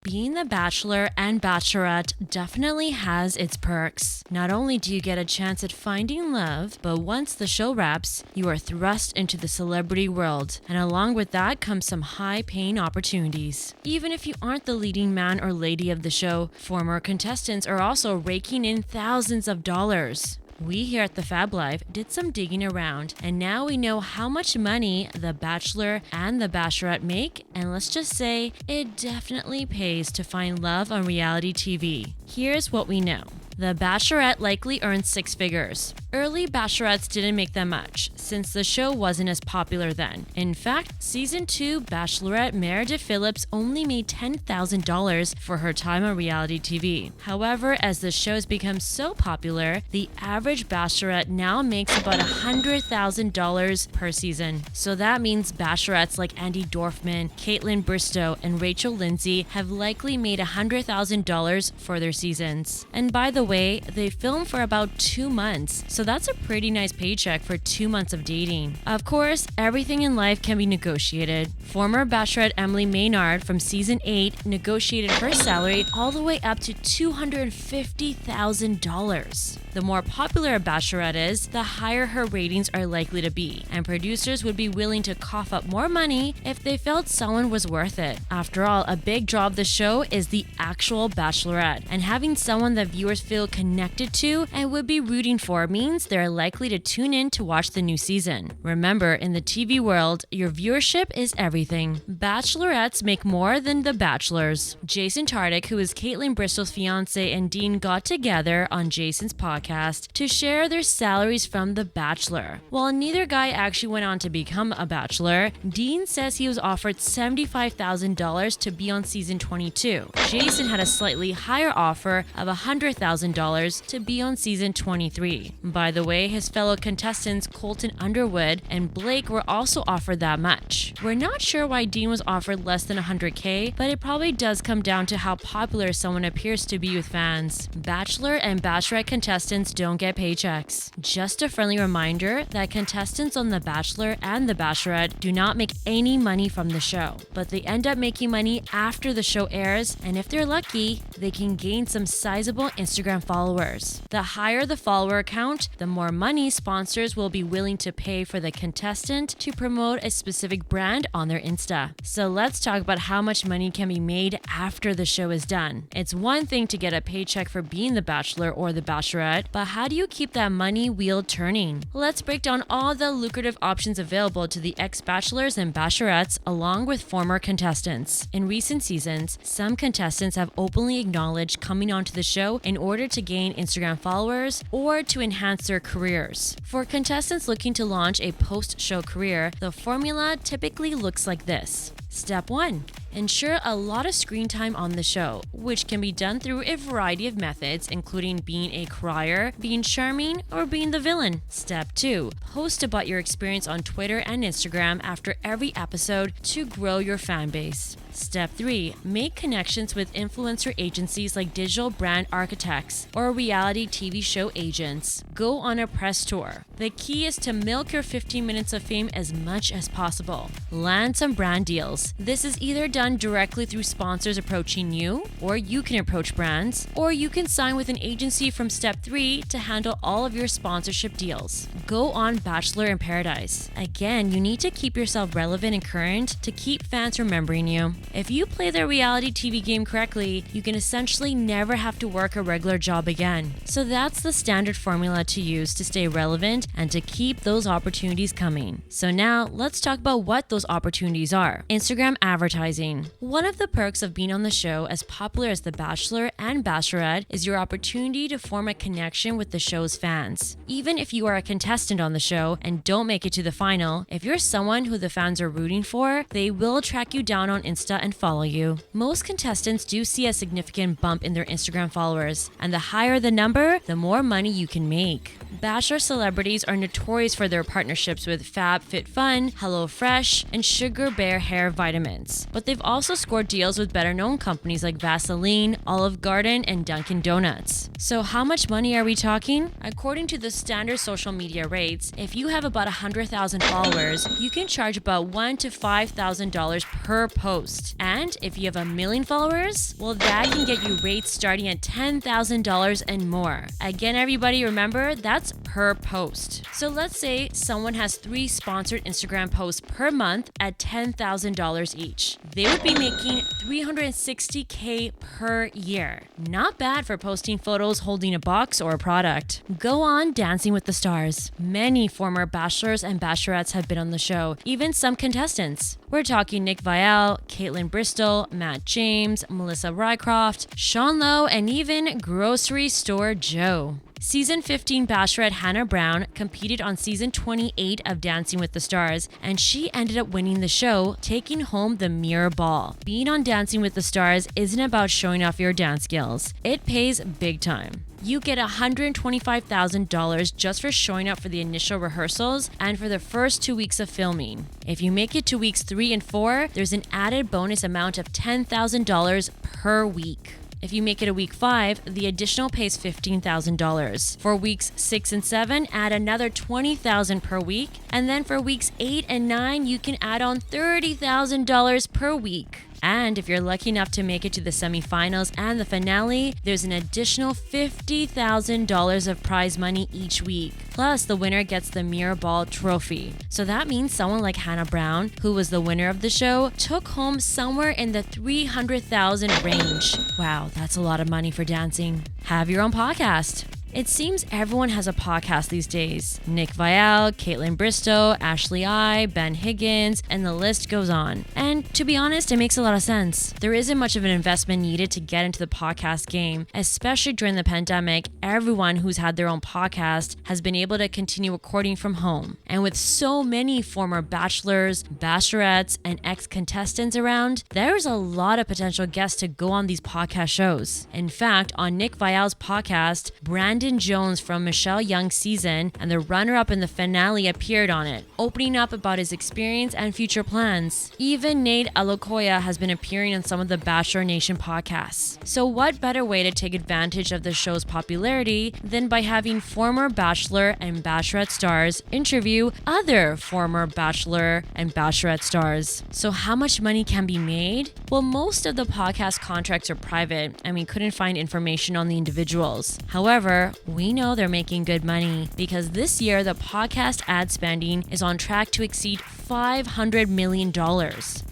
Being the Bachelor and Bachelorette definitely has its perks. Not only do you get a chance at finding love, but once the show wraps, you are thrust into the celebrity world. And along with that comes some high-paying opportunities. Even if you aren't the leading man or lady of the show, former contestants are also raking in thousands of dollars. We here at The Fab Life did some digging around, and now we know how much money The Bachelor and The Bachelorette make, and let's just say it definitely pays to find love on reality TV. Here's what we know. The Bachelorette likely earned six figures. Early Bachelorettes didn't make that much, since the show wasn't as popular then. In fact, Season 2 Bachelorette Meredith Phillips only made $10,000 for her time on reality TV. However, as the show's become so popular, the average Bachelorette now makes about $100,000 per season. So that means Bachelorettes like Andy Dorfman, Caitlin Bristowe, and Rachel Lindsay have likely made $100,000 for their seasons. And by the way, they filmed for about 2 months, so that's a pretty nice paycheck for 2 months of dating. Of course, everything in life can be negotiated. Former Bachelorette Emily Maynard from Season 8 negotiated her salary all the way up to $250,000. The more popular a Bachelorette is, the higher her ratings are likely to be, and producers would be willing to cough up more money if they felt someone was worth it. After all, a big draw of the show is the actual Bachelorette, and having someone that viewers feel connected to and would be rooting for means they're likely to tune in to watch the new season. Remember, in the TV world, your viewership is everything. Bachelorettes make more than the Bachelors. Jason Tartick, who is Caitlin Bristow's fiance, and Dean got together on Jason's podcast to share their salaries from The Bachelor. While neither guy actually went on to become a Bachelor, Dean says he was offered $75,000 to be on season 22. Jason had a slightly higher offer of $100,000 to be on season 23. By the way, his fellow contestants Colton Underwood and Blake were also offered that much. We're not sure why Dean was offered less than $100K, but it probably does come down to how popular someone appears to be with fans. Bachelor and Bachelorette contestants don't get paychecks. Just a friendly reminder that contestants on The Bachelor and The Bachelorette do not make any money from the show, but they end up making money after the show airs, and if they're lucky, they can gain some sizable Instagram followers. The higher the follower count, the more money sponsors will be willing to pay for the contestant to promote a specific brand on their Insta. So let's talk about how much money can be made after the show is done. It's one thing to get a paycheck for being the Bachelor or the Bachelorette, but how do you keep that money wheel turning? Let's break down all the lucrative options available to the ex-Bachelors and Bachelorettes along with former contestants. In recent seasons, some contestants have openly acknowledged coming onto the show in order to gain Instagram followers or to enhance their careers. For contestants looking to launch a post-show career, the formula typically looks like this. Step 1. Ensure a lot of screen time on the show, which can be done through a variety of methods, including being a crier, being charming, or being the villain. Step 2. Post about your experience on Twitter and Instagram after every episode to grow your fan base. Step 3. Make connections with influencer agencies like digital brand architects or reality TV show agents. Go on a press tour. The key is to milk your 15 minutes of fame as much as possible. Land some brand deals. This is either done directly through sponsors approaching you, or you can approach brands, or you can sign with an agency from Step 3 to handle all of your sponsorship deals. Go on Bachelor in Paradise. Again, you need to keep yourself relevant and current to keep fans remembering you. If you play the reality TV game correctly, you can essentially never have to work a regular job again. So that's the standard formula to use to stay relevant and to keep those opportunities coming. So now let's talk about what those opportunities are. Instagram advertising. One of the perks of being on the show as popular as The Bachelor and Bachelorette is your opportunity to form a connection with the show's fans. Even if you are a contestant on the show and don't make it to the final, if you're someone who the fans are rooting for, they will track you down on Insta and follow you. Most contestants do see a significant bump in their Instagram followers, and the higher the number, the more money you can make. Bachelor celebrities are notorious for their partnerships with FabFitFun, HelloFresh, and Sugar Bear Hair vitamins. But they've also scored deals with better-known companies like Vaseline, Olive Garden, and Dunkin' Donuts. So how much money are we talking? According to the standard social media rates, if you have about 100,000 followers, you can charge about $1,000 to $5,000 per post. And if you have 1 million followers, well, that can get you rates starting at $10,000 and more. Again, everybody, remember, that's per post. So let's say someone has 3 sponsored Instagram posts per month at $10,000 each. They would be making $360K per year. Not bad for posting photos holding a box or a product. Go on Dancing with the Stars. Many former bachelors and bachelorettes have been on the show, even some contestants. We're talking Nick Viall, Caitlin Bristol, Matt James, Melissa Rycroft, Sean Lowe, and even Grocery Store Joe. Season 15 Bachelorette Hannah Brown competed on season 28 of Dancing with the Stars, and she ended up winning the show, taking home the mirror ball. Being on Dancing with the Stars isn't about showing off your dance skills. It pays big time. You get $125,000 just for showing up for the initial rehearsals and for the first 2 weeks of filming. If you make it to weeks 3 and 4, there's an added bonus amount of $10,000 per week. If you make it to week 5, the additional pay is $15,000. For weeks 6 and 7, add another $20,000 per week. And then for weeks 8 and 9, you can add on $30,000 per week. And if you're lucky enough to make it to the semifinals and the finale, there's an additional $50,000 of prize money each week. Plus, the winner gets the Mirror Ball trophy. So that means someone like Hannah Brown, who was the winner of the show, took home somewhere in the $300,000 range. Wow, that's a lot of money for dancing. Have your own podcast. It seems everyone has a podcast these days. Nick Viall, Caitlin Bristol, Ashley I, Ben Higgins, and the list goes on. And to be honest, it makes a lot of sense. There isn't much of an investment needed to get into the podcast game, especially during the pandemic. Everyone who's had their own podcast has been able to continue recording from home. And with so many former bachelors, bachelorettes, and ex-contestants around, there's a lot of potential guests to go on these podcast shows. In fact, on Nick Viall's podcast, Brandon Jones from Michelle Young's season and the runner-up in the finale appeared on it, opening up about his experience and future plans. Even Nate Alokoya has been appearing on some of the Bachelor Nation podcasts. So what better way to take advantage of the show's popularity than by having former Bachelor and Bachelorette stars interview other former Bachelor and Bachelorette stars? So how much money can be made? Well, most of the podcast contracts are private and we couldn't find information on the individuals. However, we know they're making good money because this year the podcast ad spending is on track to exceed $500 million.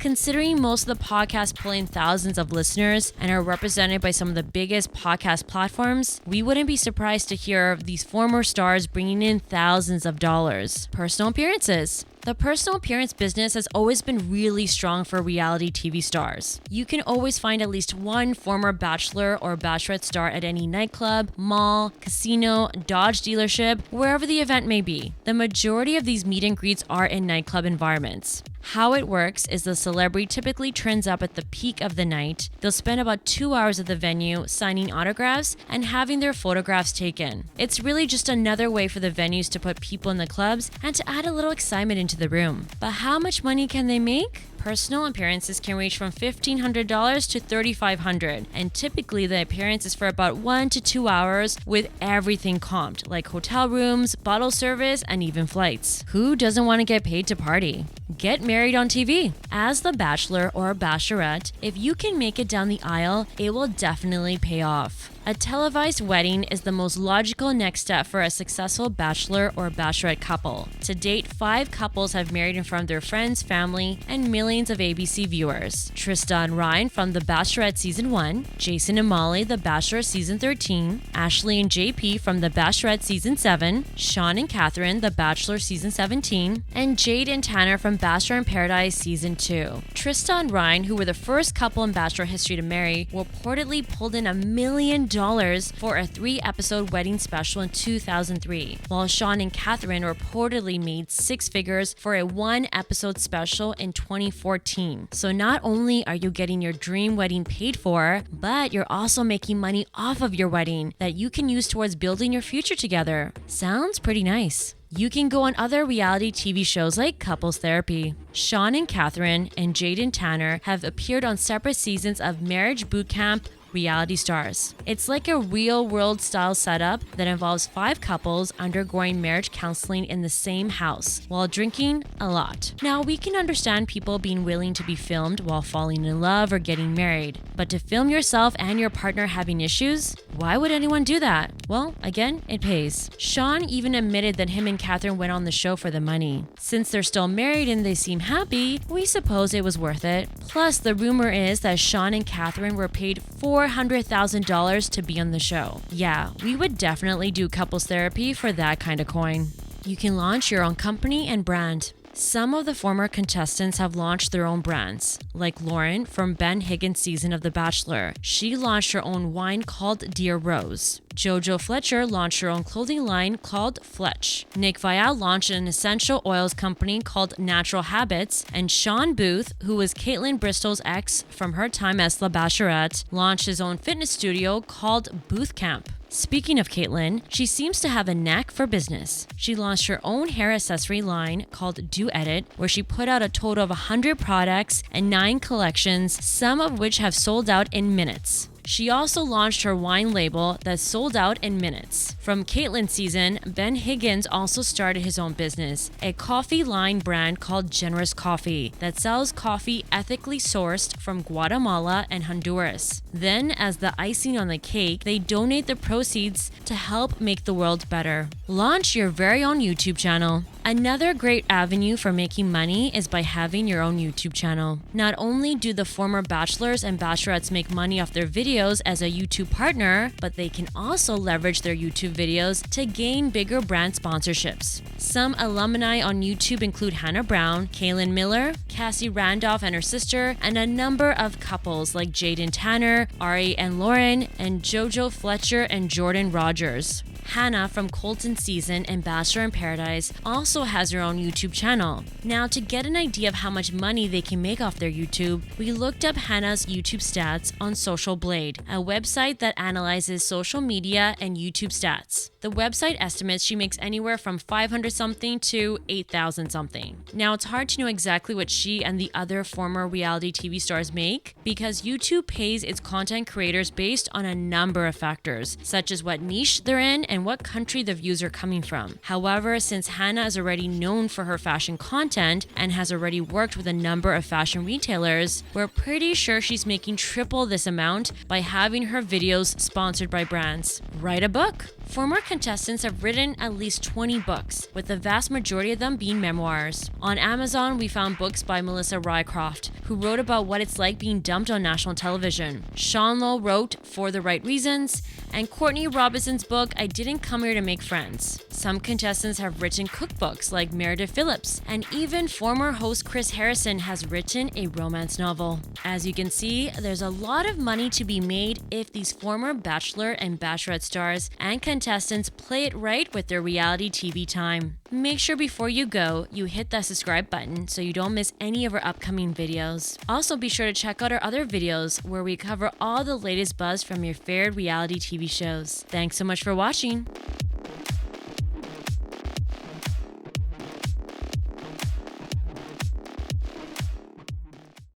Considering most of the podcasts pull in thousands of listeners and are represented by some of the biggest podcast platforms, we wouldn't be surprised to hear of these former stars bringing in thousands of dollars. Personal appearances. The personal appearance business has always been really strong for reality TV stars. You can always find at least one former bachelor or bachelorette star at any nightclub, mall, casino, Dodge dealership, wherever the event may be. The majority of these meet and greets are in nightclub environments. How it works is the celebrity typically turns up at the peak of the night. They'll spend about 2 hours at the venue signing autographs and having their photographs taken. It's really just another way for the venues to put people in the clubs and to add a little excitement into the room. But how much money can they make? Personal appearances can range from $1,500 to $3,500, and typically the appearance is for about 1 to 2 hours with everything comped, like hotel rooms, bottle service, and even flights. Who doesn't want to get paid to party? Get married on TV. As the bachelor or bachelorette, if you can make it down the aisle, it will definitely pay off. A televised wedding is the most logical next step for a successful bachelor or bachelorette couple. To date, 5 couples have married in front of their friends, family, and millions of ABC viewers. Trista and Ryan from The Bachelorette Season 1, Jason and Molly, The Bachelor Season 13, Ashley and JP from The Bachelorette Season 7, Sean and Catherine, The Bachelor Season 17, and Jade and Tanner from Bachelor in Paradise Season 2. Trista and Ryan, who were the first couple in Bachelor history to marry, reportedly pulled in $1 million for a 3-episode wedding special in 2003, while Sean and Catherine reportedly made 6 figures for a 1-episode special in 2014. 14. So not only are you getting your dream wedding paid for, but you're also making money off of your wedding that you can use towards building your future together. Sounds pretty nice. You can go on other reality TV shows like Couples Therapy. Sean and Catherine and Jaden Tanner have appeared on separate seasons of Marriage Boot Camp Reality Stars. It's like a real-world style setup that involves 5 couples undergoing marriage counseling in the same house while drinking a lot. Now, we can understand people being willing to be filmed while falling in love or getting married, but to film yourself and your partner having issues? Why would anyone do that? Well, again, it pays. Sean even admitted that him and Catherine went on the show for the money. Since they're still married and they seem happy, we suppose it was worth it. Plus, the rumor is that Sean and Catherine were paid $400,000 to be on the show. Yeah, we would definitely do couples therapy for that kind of coin. You can launch your own company and brand. Some of the former contestants have launched their own brands, like Lauren from Ben Higgins' season of The Bachelor. She launched her own wine called Dear Rose. JoJo Fletcher launched her own clothing line called Fletch. Nick Viall launched an essential oils company called Natural Habits, and Sean Booth, who was Caitlyn Bristol's ex from her time as La Bachelorette, launched his own fitness studio called Booth Camp. Speaking of Caitlyn, she seems to have a knack for business. She launched her own hair accessory line called Do Edit, where she put out a total of 100 products and 9 collections, some of which have sold out in minutes. She also launched her wine label that sold out in minutes. From Caitlyn's season, Ben Higgins also started his own business, a coffee line brand called Generous Coffee that sells coffee ethically sourced from Guatemala and Honduras. Then, as the icing on the cake, they donate the proceeds to help make the world better. Launch your very own YouTube channel. Another great avenue for making money is by having your own YouTube channel. Not only do the former bachelors and bachelorettes make money off their videos as a YouTube partner, but they can also leverage their YouTube videos to gain bigger brand sponsorships. Some alumni on YouTube include Hannah Brown, Kaylin Miller, Cassie Randolph and her sister, and a number of couples like Jaden Tanner, Ari and Lauren, and JoJo Fletcher and Jordan Rogers. Hannah from Colton's season and Bachelor in Paradise also has her own YouTube channel. Now, to get an idea of how much money they can make off their YouTube, we looked up Hannah's YouTube stats on Social Blade, a website that analyzes social media and YouTube stats. The website estimates she makes anywhere from 500 something to 8,000 something. Now, it's hard to know exactly what she and the other former reality TV stars make because YouTube pays its content creators based on a number of factors, such as what niche they're in and what country the views are coming from. However, since Hannah is already known for her fashion content and has already worked with a number of fashion retailers, we're pretty sure she's making triple this amount by having her videos sponsored by brands. Write a book. Former contestants have written at least 20 books, with the vast majority of them being memoirs. On Amazon, we found books by Melissa Rycroft, who wrote about what it's like being dumped on national television. Sean Lowe wrote For the Right Reasons, and Courtney Robinson's book, I Didn't Come Here to Make Friends. Some contestants have written cookbooks like Meredith Phillips, and even former host Chris Harrison has written a romance novel. As you can see, there's a lot of money to be made if these former Bachelor and Bachelorette stars and contestants play it right with their reality TV time. Make sure before you go, you hit that subscribe button so you don't miss any of our upcoming videos. Also, be sure to check out our other videos where we cover all the latest buzz from your favorite reality TV shows. Thanks so much for watching.